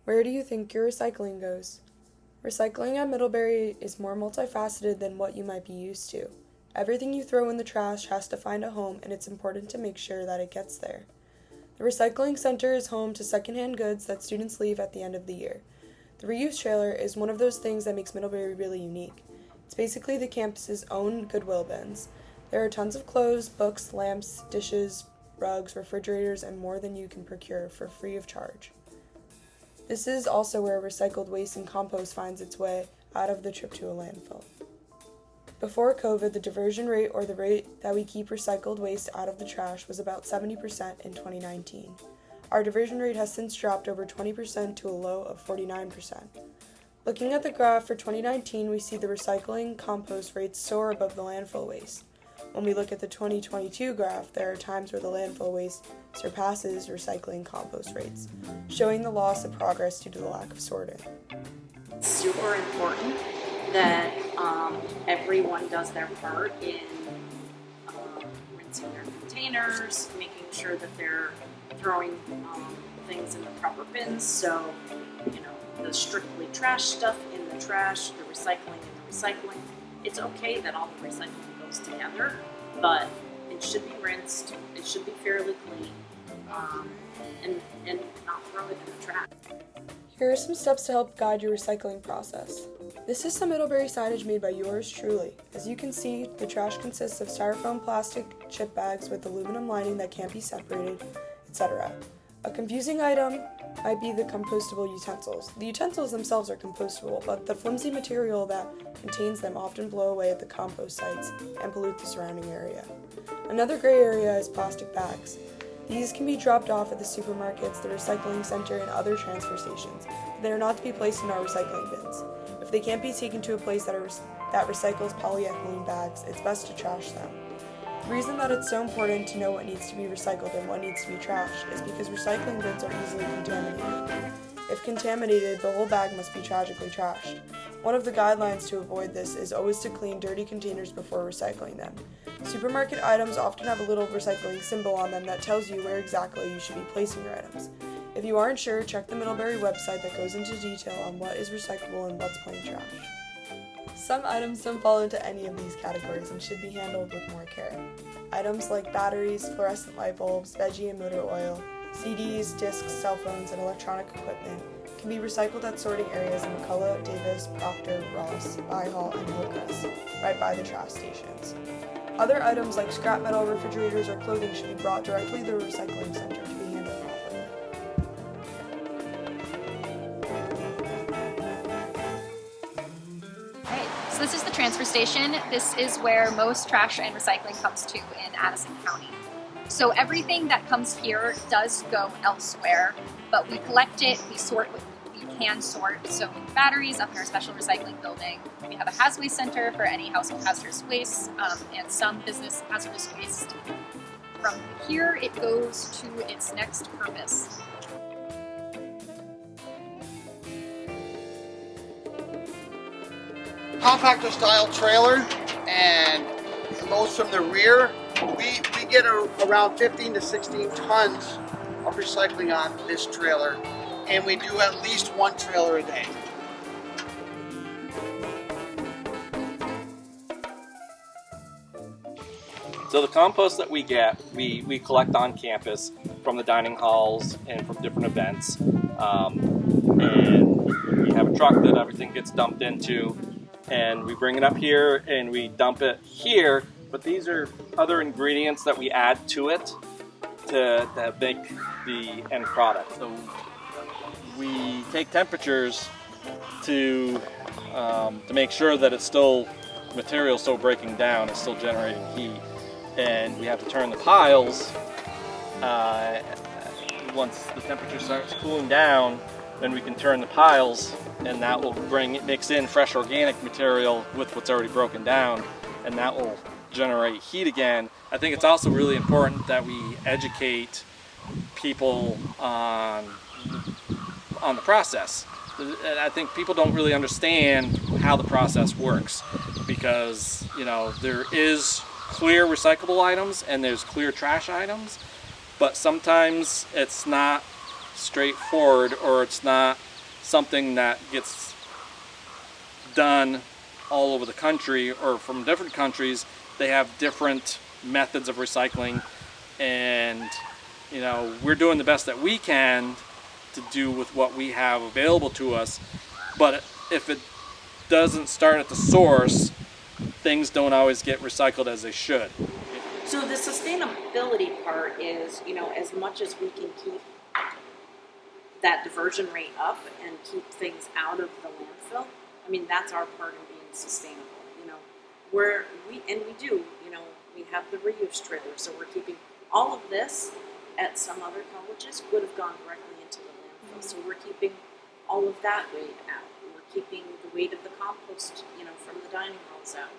Where do you think your recycling goes? Recycling at Middlebury is more multifaceted than what you might be used to. Everything you throw in the trash has to find a home, and it's important to make sure that it gets there. The recycling center is home to secondhand goods that students leave at the end of the year. The reuse trailer is one of those things that makes Middlebury really unique. It's basically the campus's own Goodwill bins. There are tons of clothes, books, lamps, dishes, rugs, refrigerators, and more than you can procure for free of charge. This is also where recycled waste and compost finds its way out of the trip to a landfill. Before COVID, the diversion rate, or the rate that we keep recycled waste out of the trash, was about 70% in 2019. Our diversion rate has since dropped over 20% to a low of 49%. Looking at the graph for 2019, we see the recycling compost rates soar above the landfill waste. When we look at the 2022 graph, there are times where the landfill waste surpasses recycling compost rates, showing the loss of progress due to the lack of sorting. It's super important that everyone does their part in rinsing their containers, making sure that they're throwing things in the proper bins. So, the strictly trash stuff in the trash, the recycling in the recycling. It's okay that all the recycling goes together, but it should be rinsed, it should be fairly clean, and not throw it in the trash. Here are some steps to help guide your recycling process. This is some Middlebury signage made by yours truly. As you can see, the trash consists of styrofoam plastic chip bags with aluminum lining that can't be separated, etc. A confusing item might be the compostable utensils. The utensils themselves are compostable, but the flimsy material that contains them often blow away at the compost sites and pollute the surrounding area. Another gray area is plastic bags. These can be dropped off at the supermarkets, the recycling center, and other transfer stations, but they are not to be placed in our recycling bins. If they can't be taken to a place that recycles polyethylene bags, it's best to trash them. The reason that it's so important to know what needs to be recycled and what needs to be trashed is because recycling bins are easily contaminated. If contaminated, the whole bag must be tragically trashed. One of the guidelines to avoid this is always to clean dirty containers before recycling them. Supermarket items often have a little recycling symbol on them that tells you where exactly you should be placing your items. If you aren't sure, check the Middlebury website that goes into detail on what is recyclable and what's plain trash. Some items don't fall into any of these categories and should be handled with more care. Items like batteries, fluorescent light bulbs, veggie and motor oil, CDs, discs, cell phones, and electronic equipment can be recycled at sorting areas in McCullough, Davis, Proctor, Ross, Byhall, and Hillcrest, right by the trash stations. Other items like scrap metal, refrigerators, or clothing should be brought directly to the recycling center to be handled properly. So this is the transfer station. This is where most trash and recycling comes to in Addison County. So everything that comes here does go elsewhere, but we collect it, we sort what we can sort. So batteries up in our special recycling building. We have a hazardous waste center for any household hazardous waste and some business hazardous waste. From here, it goes to its next purpose. Compactor style trailer, and it loads from the rear. We get around 15 to 16 tons of recycling on this trailer, and we do at least one trailer a day. So the compost that we get, we collect on campus from the dining halls and from different events. And we have a truck that everything gets dumped into, and we bring it up here and we dump it here. But these are other ingredients that we add to it to make the end product. So we take temperatures to make sure that it's still, material still breaking down, it's still generating heat. And we have to turn the piles once the temperature starts cooling down. Then we can turn the piles, and that will mix in fresh organic material with what's already broken down, and that will generate heat again. I think it's also really important that we educate people on the process. I think people don't really understand how the process works, because there is clear recyclable items and there's clear trash items, but sometimes it's not straightforward, or it's not something that gets done all over the country or from different countries. They have different methods of recycling, and you know, we're doing the best that we can to do with what we have available to us. But if it doesn't start at the source, things don't always get recycled as they should. So the sustainability part is, you know, as much as we can keep that diversion rate up and keep things out of the landfill, I mean, that's our part in being sustainable. You know, we do, you know, we have the reuse trailer, so we're keeping all of this at some other colleges would have gone directly into the landfill. So we're keeping all of that weight out. We're keeping the weight of the compost, you know, from the dining halls out.